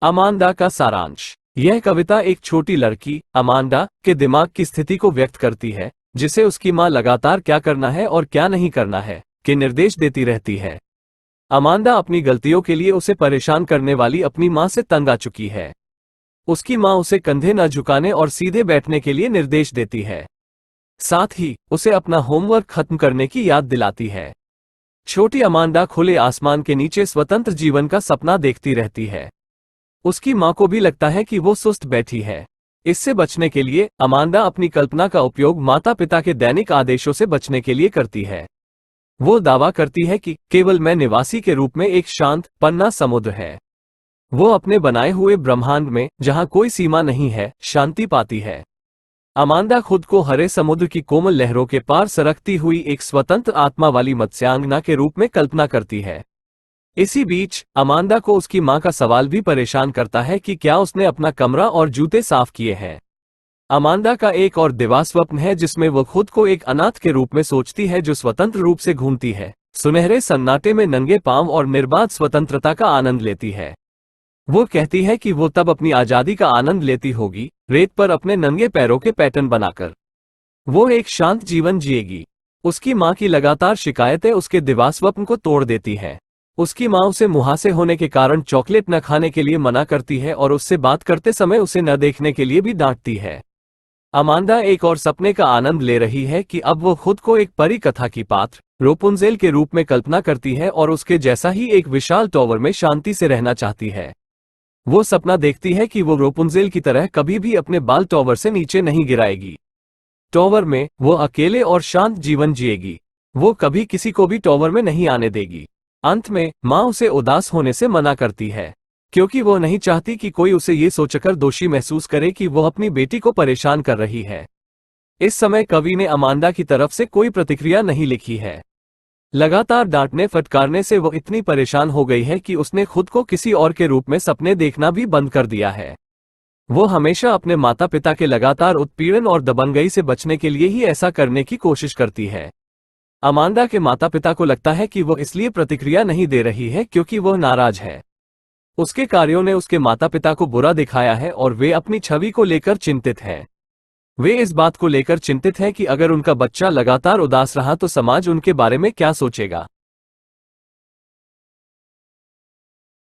Amanda का सारांश। यह कविता एक छोटी लड़की अमांडा के दिमाग की स्थिति को व्यक्त करती है, जिसे उसकी माँ लगातार क्या करना है और क्या नहीं करना है के निर्देश देती रहती है। अमांडा अपनी गलतियों के लिए उसे परेशान करने वाली अपनी माँ से तंग आ चुकी है। उसकी माँ उसे कंधे न झुकाने और सीधे बैठने के लिए निर्देश देती है। साथ ही उसे अपना होमवर्क खत्म करने की याद दिलाती है। छोटी अमांडा खुले आसमान के नीचे स्वतंत्र जीवन का सपना देखती रहती है। उसकी माँ को भी लगता है कि वो सुस्त बैठी है। इससे बचने के लिए अमांडा अपनी कल्पना का उपयोग माता पिता के दैनिक आदेशों से बचने के लिए करती है। वो दावा करती है कि केवल मैं निवासी के रूप में एक शांत पन्ना समुद्र है। वो अपने बनाए हुए ब्रह्मांड में, जहां कोई सीमा नहीं है, शांति पाती है। अमांडा खुद को हरे समुद्र की कोमल लहरों के पार सरकती हुई एक स्वतंत्र आत्मा वाली मत्स्यांगना के रूप में कल्पना करती है। इसी बीच अमांडा को उसकी मां का सवाल भी परेशान करता है कि क्या उसने अपना कमरा और जूते साफ किए हैं। अमांडा का एक और दिवास्वप्न है जिसमें वो खुद को एक अनाथ के रूप में सोचती है जो स्वतंत्र रूप से घूमती है, सुनहरे सन्नाटे में नंगे पांव और निर्बाध स्वतंत्रता का आनंद लेती है। वो कहती है कि वो तब अपनी आजादी का आनंद लेती होगी, रेत पर अपने नंगे पैरों के पैटर्न बनाकर। वो एक शांत जीवन जिएगी। उसकी मां की लगातार शिकायतें उसके दिवास्वप्न को तोड़ देती हैं। उसकी मां उसे मुहासे होने के कारण चॉकलेट न खाने के लिए मना करती है और उससे बात करते समय उसे न देखने के लिए भी डांटती है। अमांडा एक और सपने का आनंद ले रही है कि अब वो खुद को एक परी कथा की पात्र रापुंज़ेल के रूप में कल्पना करती है और उसके जैसा ही एक विशाल टॉवर में शांति से रहना चाहती है। वो सपना देखती है कि वो रापुंज़ेल की तरह कभी भी अपने बाल टॉवर से नीचे नहीं गिराएगी। टॉवर में वो अकेले और शांत जीवन जिएगी। वो कभी किसी को भी टॉवर में नहीं आने देगी। अंत में माँ उसे उदास होने से मना करती है, क्योंकि वो नहीं चाहती कि कोई उसे ये सोचकर दोषी महसूस करे कि वो अपनी बेटी को परेशान कर रही है। इस समय कवि ने अमांडा की तरफ से कोई प्रतिक्रिया नहीं लिखी है। लगातार डांटने फटकारने से वो इतनी परेशान हो गई है कि उसने खुद को किसी और के रूप में सपने देखना भी बंद कर दिया है। वो हमेशा अपने माता पिता के लगातार उत्पीड़न और दबंगई से बचने के लिए ही ऐसा करने की कोशिश करती है। अमांडा के माता पिता को लगता है कि वो इसलिए प्रतिक्रिया नहीं दे रही है क्योंकि वो नाराज है। उसके कार्यों ने उसके माता पिता को बुरा दिखाया है और वे अपनी छवि को लेकर चिंतित हैं। वे इस बात को लेकर चिंतित हैं कि अगर उनका बच्चा लगातार उदास रहा तो समाज उनके बारे में क्या सोचेगा।